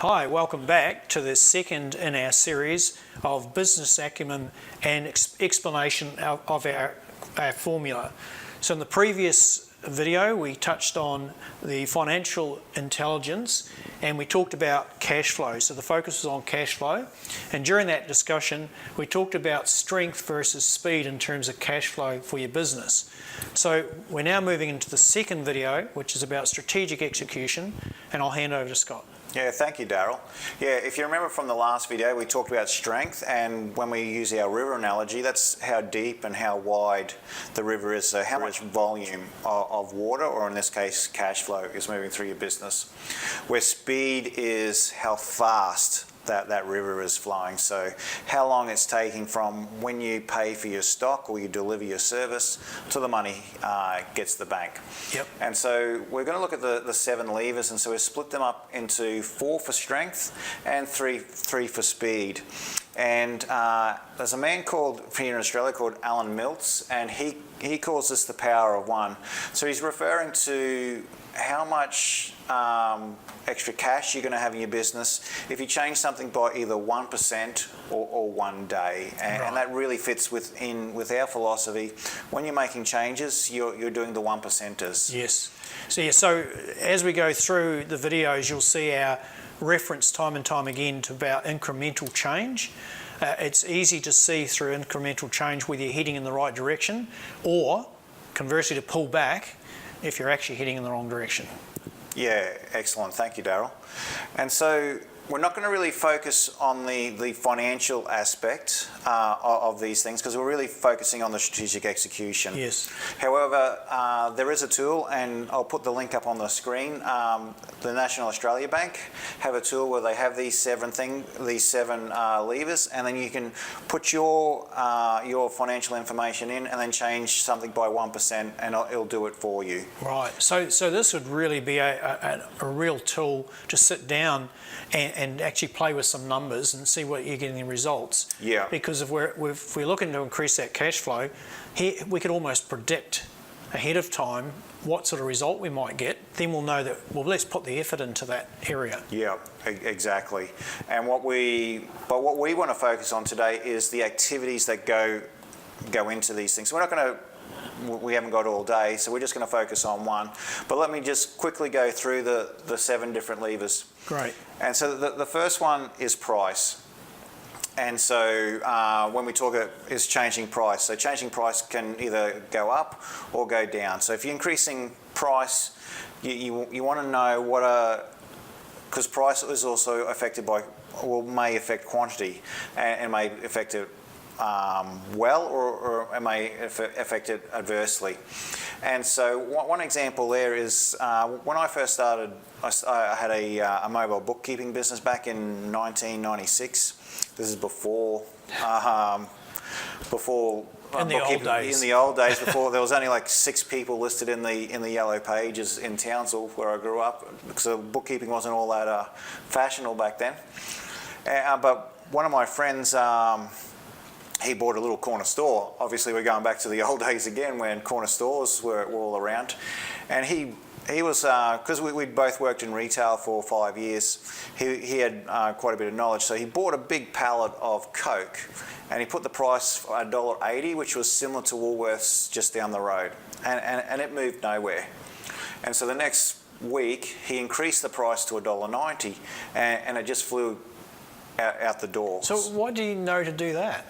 Hi, welcome back to the second in our series of business acumen and explanation of our formula. So in the previous video we touched on the financial intelligence and we talked about cash flow. So the focus was on cash flow, and during that discussion we talked about strength versus speed in terms of cash flow for your business. So we're now moving into the second video, which is about strategic execution, and I'll hand over to Scott. Yeah, thank you, Daryl. Yeah, if you remember from the last video, we talked about strength, and when we use our river analogy, that's how deep and how wide the river is, so how much volume of water, or in this case, cash flow, is moving through your business. Where speed is how fast that river is flowing, so how long it's taking from when you pay for your stock or you deliver your service to the money gets to the bank. Yep. And so we're going to look at the 7 levers, and so we've split them up into 4 for strength and 3 for speed. And there's a man here in Australia called Alan Mills, and he calls this the power of one. So he's referring to how much extra cash you're going to have in your business if you change something by either 1% or 1 day. And that really fits with our philosophy. When you're making changes, you're doing the 1%ers. Yes. So as we go through the videos, you'll see our reference time and time again to about incremental change. It's easy to see through incremental change whether you're heading in the right direction, or conversely to pull back if you're actually heading in the wrong direction. Yeah, excellent. Thank you, Daryl. And so we're not going to really focus on the financial aspect of these things, because we're really focusing on the strategic execution. Yes. However, there is a tool, and I'll put the link up on the screen. The National Australia Bank have a tool where they have these seven levers, and then you can put your financial information in and then change something by 1%, and it'll do it for you. Right. So this would really be a real tool to sit down and actually play with some numbers and see what you're getting in results. Yeah. Because if we're looking to increase that cash flow, here we could almost predict ahead of time what sort of result we might get. Then we'll know that, well, let's put the effort into that area. Yeah, exactly. And what we want to focus on today is the activities that go into these things. We haven't got all day, so we're just going to focus on one. But let me just quickly go through the 7 different levers. Great. And so the first one is price. And so when we talk is changing price. So changing price can either go up or go down. So if you're increasing price, you want to know because price is also affected by, may affect quantity, and may affect it or it may affect it adversely. And so one example there is when I first started, I had a mobile bookkeeping business back in 1996. This is before in the old days. In the old days, before there was only like 6 people listed in the yellow pages in Townsville, where I grew up. So bookkeeping wasn't all that fashionable back then. But one of my friends, he bought a little corner store. Obviously, we're going back to the old days again when corner stores were all around. And he was, because we'd both worked in retail for 5 years, he had quite a bit of knowledge. So he bought a big pallet of Coke, and he put the price at $1.80, which was similar to Woolworths just down the road. And it moved nowhere. And so the next week, he increased the price to $1.90, and it just flew out the door. So why do you know to do that?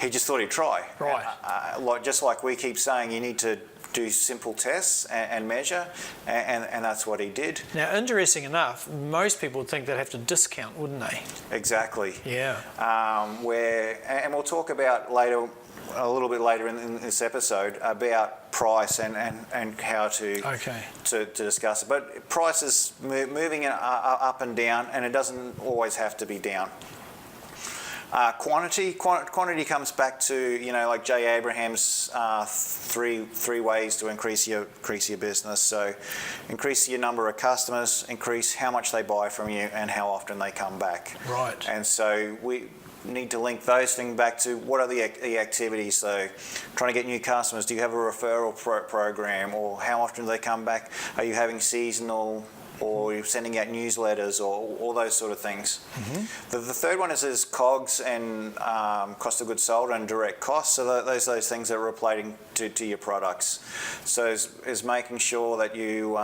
He just thought he'd try. Right. Just like we keep saying, you need to do simple tests and measure, and that's what he did. Now, interesting enough, most people would think they'd have to discount, wouldn't they? Exactly. Yeah. And we'll talk about a little bit later in this episode about price and how to discuss it. But price is moving up and down, and it doesn't always have to be down. Quantity comes back to, like Jay Abraham's three ways to increase your business. So increase your number of customers, increase how much they buy from you, and how often they come back. Right. And so we need to link those things back to what are the activities. So trying to get new customers. Do you have a referral program, or how often do they come back? Are you having seasonal or you're sending out newsletters, or all those sort of things. The third one is COGS and cost of goods sold and direct costs. So those things that are relating to your products. So is making sure that you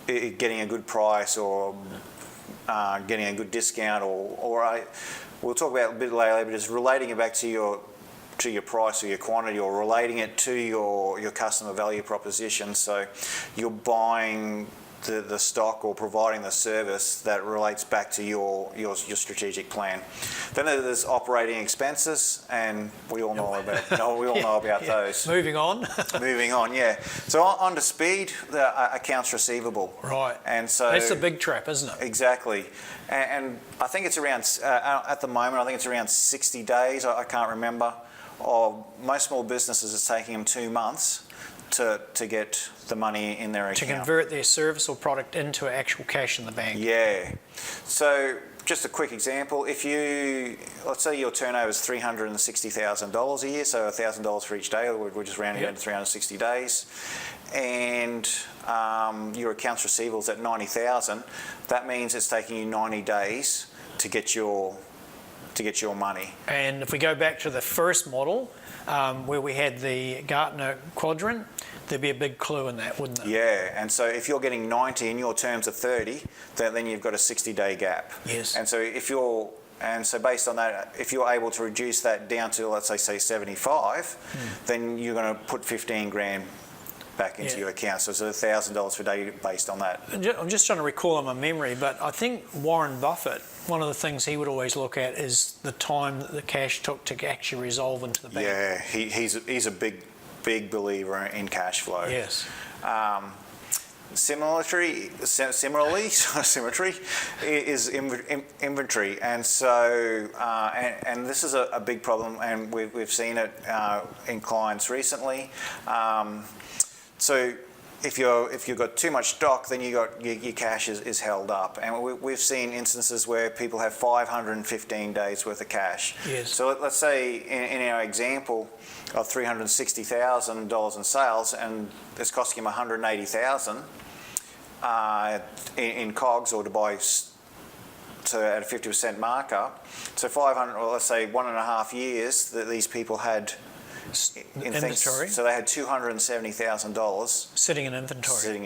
getting a good price, or getting a good discount, or we'll talk about it a bit later, but it's relating it back to your price or your quantity, or relating it to your customer value proposition. So you're buying the stock or providing the service that relates back to your strategic plan. Then there's operating expenses, and we all know about those. Moving on. Moving on, yeah. So on to speed, the accounts receivable. Right. And so that's a big trap, isn't it? Exactly. And I think it's around, at the moment, I think it's around 60 days, I can't remember. Most small businesses, it's taking them 2 months to get the money in their account. To convert their service or product into actual cash in the bank. Yeah. So just a quick example, let's say your turnover is $360,000 a year, so $1,000 for each day, we're just rounding down to 360 days, and your accounts receivable is at 90,000, that means it's taking you 90 days to get your money. And if we go back to the first model, where we had the Gartner quadrant, there'd be a big clue in that, wouldn't there? Yeah, and so if you're getting 90 and your terms are 30, then you've got a 60-day gap. Yes. And so based on that, if you're able to reduce that down to, let's say 75, then you're going to put 15 grand back into your account. So it's $1,000 per day based on that. I'm just trying to recall in my memory, but I think Warren Buffett, one of the things he would always look at is the time that the cash took to actually resolve into the bank. Yeah, he's a big believer in cash flow. Yes. Similarly, symmetry is inventory, and so and this is a big problem, and we've seen it in clients recently. So if you've got too much stock, then your cash is held up, and we've seen instances where people have 515 days worth of cash. Yes. So let's say in our example of $360,000 in sales, and it's costing them $180,000 in COGS, or to buy at a 50% markup. So 500, or let's say 1.5 years that these people had inventory. So they had $270,000 sitting in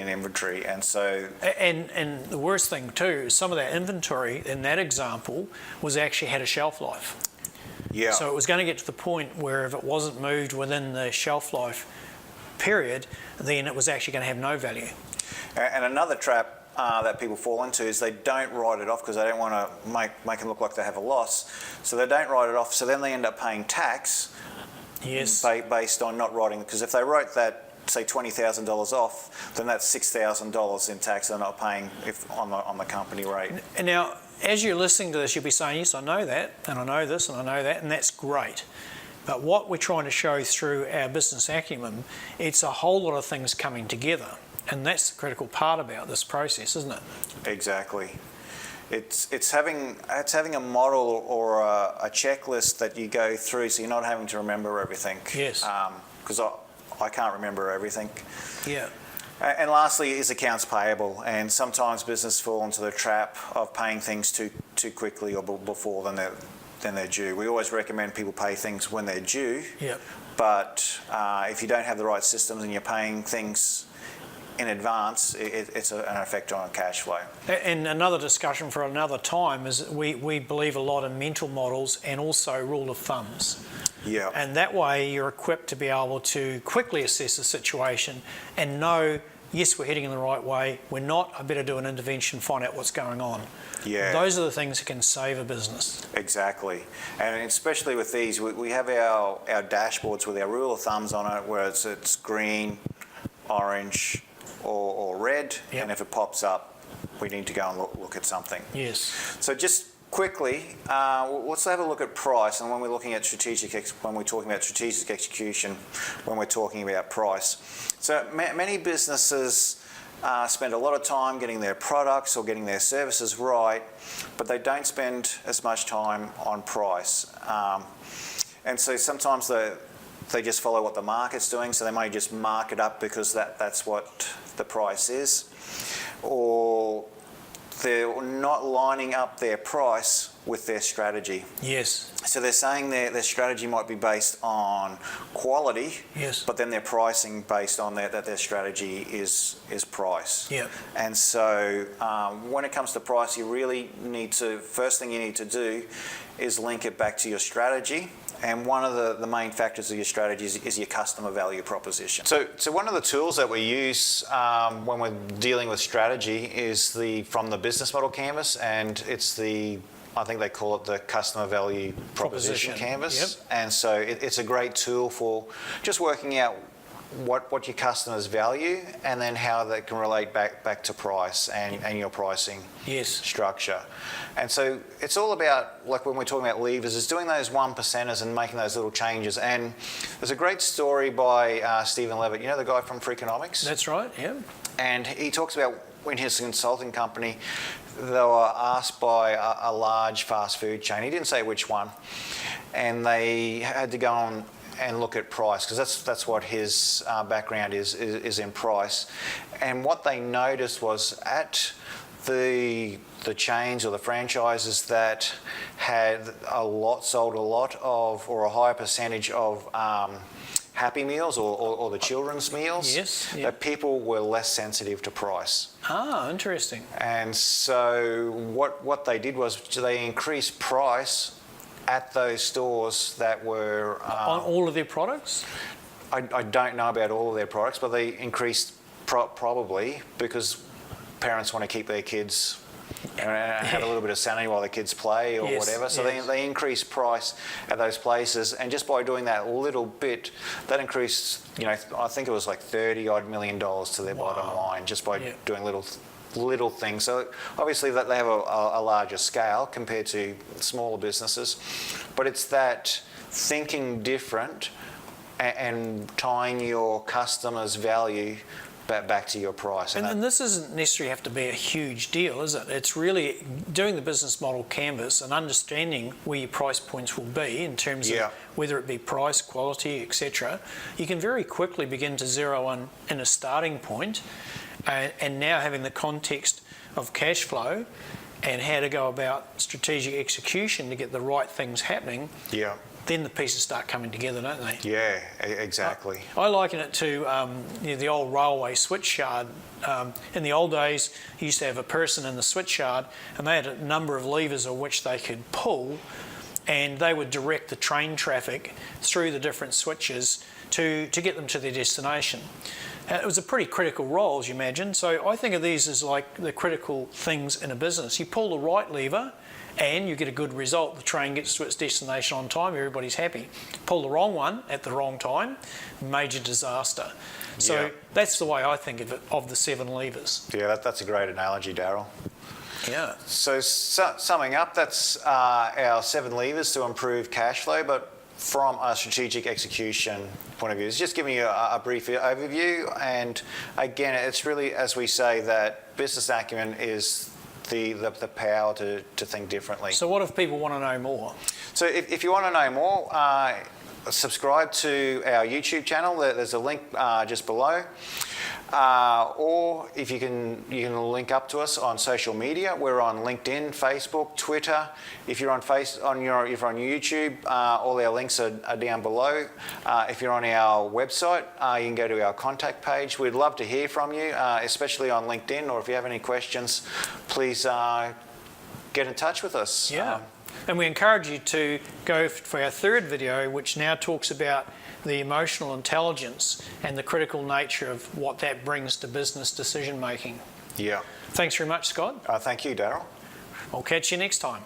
inventory. And so and the worst thing too is some of that inventory in that example was actually had a shelf life. Yeah. So it was going to get to the point where if it wasn't moved within the shelf life period, then it was actually going to have no value. And another trap that people fall into is they don't write it off because they don't want to make it look like they have a loss. So they don't write it off. So then they end up paying tax. Yes. Based on not writing, because if they wrote that, say $20,000 off, then that's $6,000 in tax they're not paying on the company rate. And now, as you're listening to this, you'll be saying, yes, I know that, and I know this, and I know that, and that's great. But what we're trying to show through our business acumen, it's a whole lot of things coming together, and that's the critical part about this process, isn't it? Exactly. It's having a model or a checklist that you go through, so you're not having to remember everything. Yes. Because I can't remember everything. Yeah. And lastly is accounts payable, and sometimes business fall into the trap of paying things too quickly or before than they're due. We always recommend people pay things when they're due. Yep. But if you don't have the right systems and you're paying things in advance, it's an effect on cash flow. And another discussion for another time is we believe a lot in mental models and also rule of thumbs. Yeah. And that way you're equipped to be able to quickly assess the situation and know, yes, we're heading in the right way, we're not, I better do an intervention, find out what's going on. Yeah. Those are the things that can save a business. Exactly. And especially with these, we have our dashboards with our rule of thumbs on it, where it's green, orange, or red, Yep. and if it pops up, we need to go and look at something. Yes. So just quickly, let's have a look at price, and when we're talking about strategic execution, when we're talking about price. So many businesses spend a lot of time getting their products or getting their services right, but they don't spend as much time on price. And so sometimes they just follow what the market's doing, so they may just mark it up because that's what the price is. or they're not lining up their price with their strategy. Yes. So they're saying their strategy might be based on quality, Yes. but then they're pricing based on that their strategy is price. Yeah. And so when it comes to price, you really need to, first thing you need to do is link it back to your strategy. And one of the main factors of your strategy is your customer value proposition. So one of the tools that we use when we're dealing with strategy is from the business model canvas, and it's I think they call it the customer value proposition canvas. Yep. And so it's a great tool for just working out what your customers value, and then how that can relate back to price and your pricing structure. And so it's all about, like when we're talking about levers, is doing those 1%ers and making those little changes. And there's a great story by Stephen Levitt, you know the guy from Freakonomics? That's right, yeah. And he talks about when his consulting company, they were asked by a large fast food chain, he didn't say which one, and they had to go on and look at price, because that's what his background is in price. And what they noticed was at the chains or the franchises that had sold a lot of, or a higher percentage of Happy Meals or the children's meals, that people were less sensitive to price. Ah, interesting. And so what they did was they increased price at those stores that were... on all of their products? I don't know about all of their products, but they increased probably because parents want to keep their kids and have a little bit of sanity while the kids play or whatever. So they increased price at those places, and just by doing that little bit, that increased, I think it was like $30-odd million to their bottom line, just by doing little things. So obviously that they have a larger scale compared to smaller businesses, but it's that thinking different and tying your customers' value back to your price. And this doesn't necessarily have to be a huge deal, is it? It's really doing the business model canvas and understanding where your price points will be in terms of whether it be price, quality, etc. You can very quickly begin to zero in a starting point, and now having the context of cash flow and how to go about strategic execution to get the right things happening. Then the pieces start coming together, don't they? Yeah, exactly. I liken it to the old railway switch yard. In the old days, you used to have a person in the switch yard, and they had a number of levers of which they could pull, and they would direct the train traffic through the different switches to get them to their destination. It was a pretty critical role, as you imagine. So I think of these as like the critical things in a business. You pull the right lever, and you get a good result. The train gets to its destination on time, everybody's happy. Pull the wrong one at the wrong time, major disaster. So that's the way I think of it, of the 7 levers. Yeah, that's a great analogy, Daryl. Yeah. So summing up, that's our 7 levers to improve cash flow, but from a strategic execution point of view. It's just giving you a brief overview, and again, it's really, as we say, that business acumen is the power to think differently. So what if people want to know more? So if you want to know more, subscribe to our YouTube channel. There's a link just below. Or if you can link up to us on social media. We're on LinkedIn, Facebook, Twitter. If you're on YouTube, all our links are down below. If you're on our website, you can go to our contact page. We'd love to hear from you, especially on LinkedIn, or if you have any questions, please get in touch with us. Yeah. And we encourage you to go for our 3rd video, which now talks about the emotional intelligence and the critical nature of what that brings to business decision making. Yeah. Thanks very much, Scott. Thank you, Daryl. I'll catch you next time.